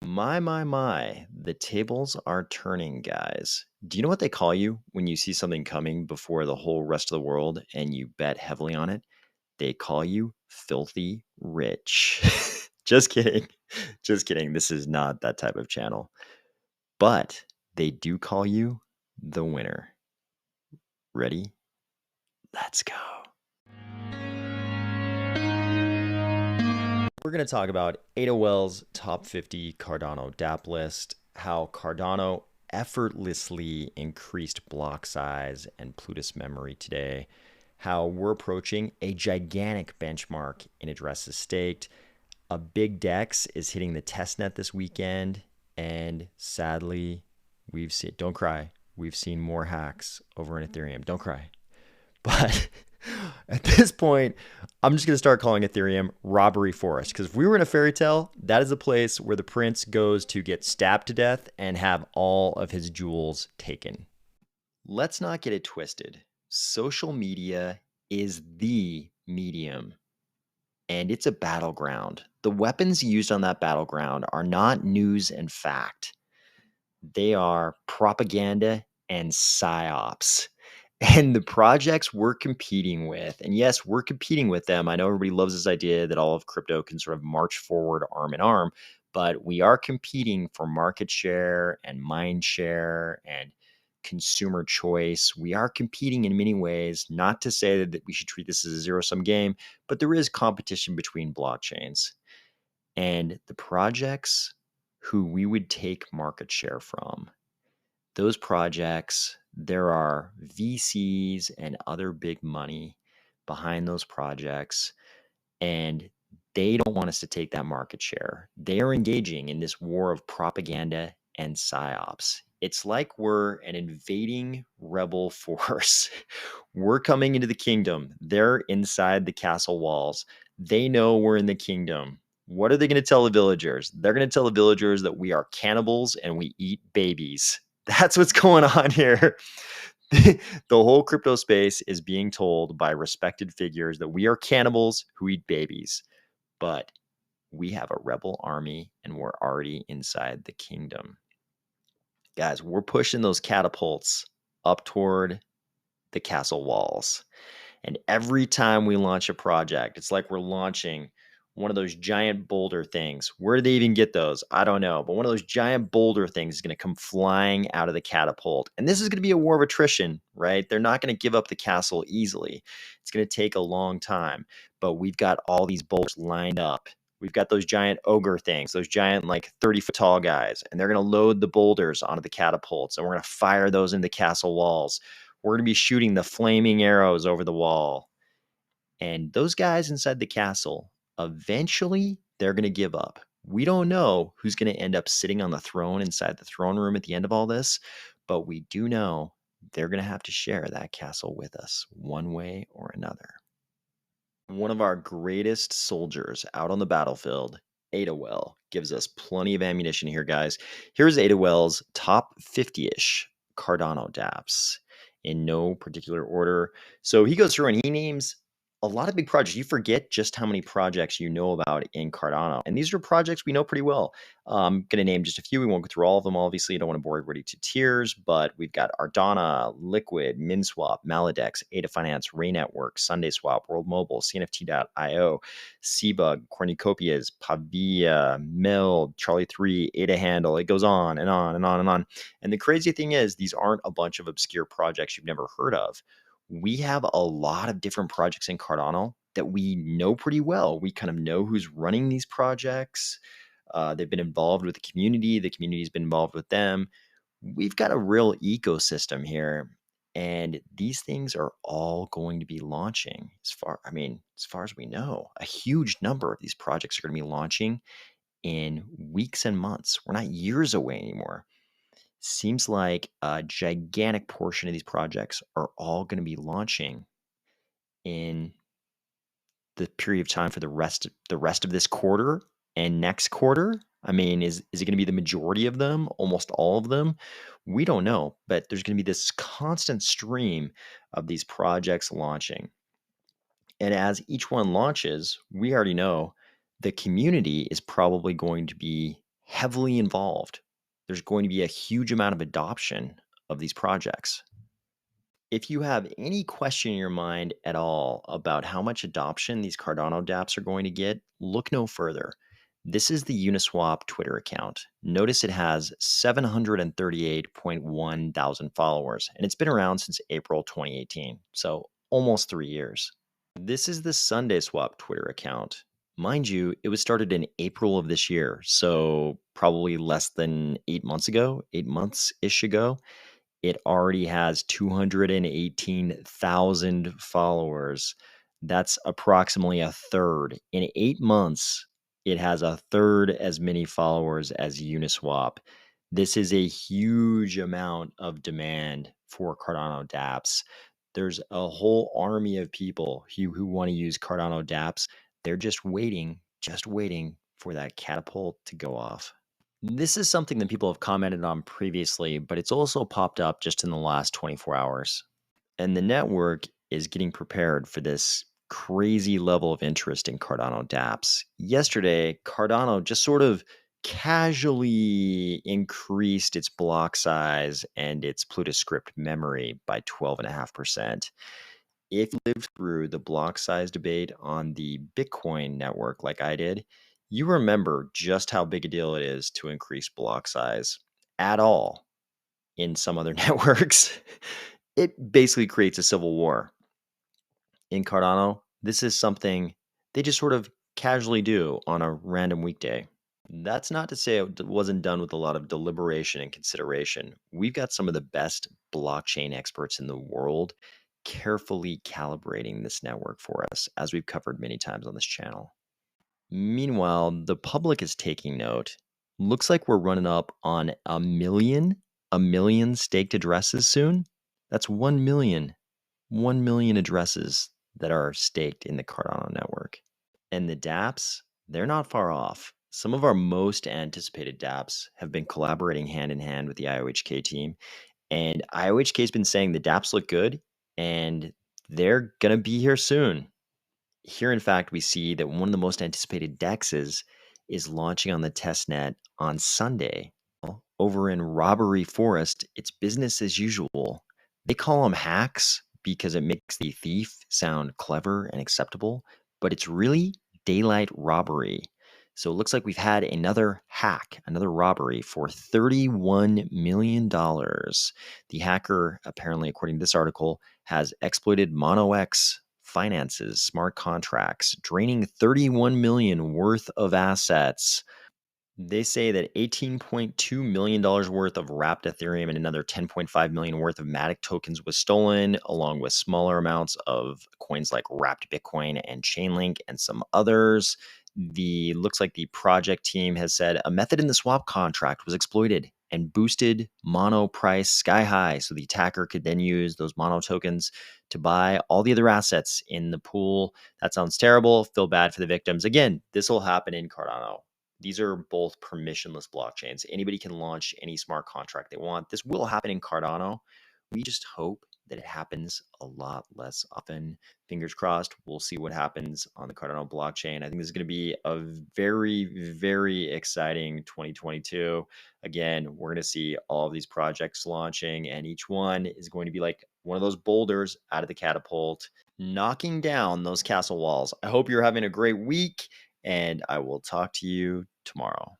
My, the tables are turning, guys. Do you know what they call you when you see something coming before the whole rest of the world and you bet heavily on it? They call you filthy rich. Just kidding. Just kidding. This is not that type of channel. But they do call you the winner. Ready? Let's go. We're going to talk about Ada Wells' top 50 Cardano DApp list, how Cardano effortlessly increased block size and Plutus memory today, how we're approaching a gigantic benchmark in addresses staked. A big DEX is hitting the testnet this weekend, and sadly, don't cry, we've seen more hacks over in Ethereum. Don't cry. But at this point, I'm just going to start calling Ethereum Robbery Forest, because if we were in a fairy tale, that is a place where the prince goes to get stabbed to death and have all of his jewels taken. Let's not get it twisted. Social media is the medium, and it's a battleground. The weapons used on that battleground are not news and fact. They are propaganda and psyops. And the projects we're competing with, and yes, we're competing with them. I know everybody loves this idea that all of crypto can sort of march forward arm in arm, but we are competing for market share and mind share and consumer choice. We are competing in many ways, not to say that we should treat this as a zero-sum game, but there is competition between blockchains. And the projects who we would take market share from, those projects, there are VCs and other big money behind those projects, and they don't want us to take that market share. They are engaging in this war of propaganda and psyops. It's like we're an invading rebel force. We're coming into the kingdom. They're inside the castle walls. They know we're in the kingdom. What are they going to tell the villagers? They're going to tell the villagers that we are cannibals and we eat babies. That's what's going on here. The whole crypto space is being told by respected figures that we are cannibals who eat babies. But we have a rebel army and we're already inside the kingdom. Guys, we're pushing those catapults up toward the castle walls. And every time we launch a project, it's like we're launching one of those giant boulder things. Where do they even get those? I don't know. But one of those giant boulder things is going to come flying out of the catapult. And this is going to be a war of attrition, right? They're not going to give up the castle easily. It's going to take a long time. But we've got all these boulders lined up. We've got those giant ogre things, those giant like 30-foot tall guys. And they're going to load the boulders onto the catapults. And we're going to fire those into castle walls. We're going to be shooting the flaming arrows over the wall. And those guys inside the castle, eventually they're going to give up. We don't know who's going to end up sitting on the throne inside the throne room at the end of all this, but we do know they're going to have to share that castle with us one way or another. One of our greatest soldiers out on the battlefild, Ada Wells, gives us plenty of ammunition here, guys. Here's Ada Wells' top 50-ish Cardano dApps in no particular order. So he goes through and he names a lot of big projects. You forget just how many projects you know about in Cardano. And these are projects we know pretty well. I'm going to name just a few. We won't go through all of them, obviously. I don't want to bore everybody to tears, but we've got Ardana, Liquid, MinSwap, Maladex, Ada Finance, Ray Network, SundaySwap, World Mobile, CNFT.io, Cbug, Cornucopias, Pavia, Mill, Charlie 3, Ada Handle. It goes on and on and on and on. And the crazy thing is, these aren't a bunch of obscure projects you've never heard of. We have a lot of different projects in Cardano that we know pretty well. We kind of know who's running these projects. They've been involved with the community's been involved with them. We've got a real ecosystem here, and these things are all going to be launching as far as we know. A huge number of these projects are going to be launching in weeks and months. We're not years away anymore. Seems like a gigantic portion of these projects are all going to be launching in the period of time for the rest of this quarter and next quarter. I mean, is it going to be the majority of them, almost all of them? We don't know, but there's going to be this constant stream of these projects launching. And as each one launches, we already know the community is probably going to be heavily involved. There's going to be a huge amount of adoption of these projects. If you have any question in your mind at all about how much adoption these Cardano dApps are going to get, look no further. This is the Uniswap Twitter account. Notice it has 738.1 thousand followers, and it's been around since April 2018, so almost 3 years. This is the Sunday Swap Twitter account. Mind you, it was started in April of this year, so probably less than 8 months ago, 8 months-ish ago. It already has 218,000 followers. That's approximately a third. In 8 months, it has a third as many followers as Uniswap. This is a huge amount of demand for Cardano dApps. There's a whole army of people who want to use Cardano dApps. They're just waiting for that catapult to go off. This is something that people have commented on previously, but it's also popped up just in the last 24 hours. And the network is getting prepared for this crazy level of interest in Cardano dApps. Yesterday, Cardano just sort of casually increased its block size and its PlutoScript memory by 12.5%. If you lived through the block size debate on the Bitcoin network like I did, you remember just how big a deal it is to increase block size at all in some other networks. It basically creates a civil war. In Cardano, this is something they just sort of casually do on a random weekday. That's not to say it wasn't done with a lot of deliberation and consideration. We've got some of the best blockchain experts in the world carefully calibrating this network for us, as we've covered many times on this channel. Meanwhile, the public is taking note. Looks like we're running up on a million staked addresses soon. That's 1 million addresses that are staked in the Cardano network. And the dApps, they're not far off. Some of our most anticipated dApps have been collaborating hand in hand with the IOHK team. And IOHK has been saying the dApps look good and they're going to be here soon. Here, in fact, we see that one of the most anticipated DEXs is launching on the testnet on Sunday. Over in Robbery Forest, it's business as usual. They call them hacks because it makes the thief sound clever and acceptable, but it's really daylight robbery. So it looks like we've had another hack, another robbery for $31 million. The hacker, apparently, according to this article, has exploited MonoX finances, smart contracts, draining 31 million worth of assets. They say that $18.2 million worth of wrapped Ethereum and another 10.5 million worth of Matic tokens was stolen, along with smaller amounts of coins like wrapped Bitcoin and Chainlink and some others. Looks like the project team has said a method in the swap contract was exploited and boosted mono price sky high. So the attacker could then use those mono tokens to buy all the other assets in the pool. That sounds terrible. Feel bad for the victims. Again, this will happen in Cardano. These are both permissionless blockchains. Anybody can launch any smart contract they want. This will happen in Cardano. We just hope that it happens a lot less often. Fingers crossed. We'll see what happens on the Cardano blockchain. I think this is going to be a very, very exciting 2022. Again, we're going to see all of these projects launching, and each one is going to be like one of those boulders out of the catapult, knocking down those castle walls. I hope you're having a great week, and I will talk to you tomorrow.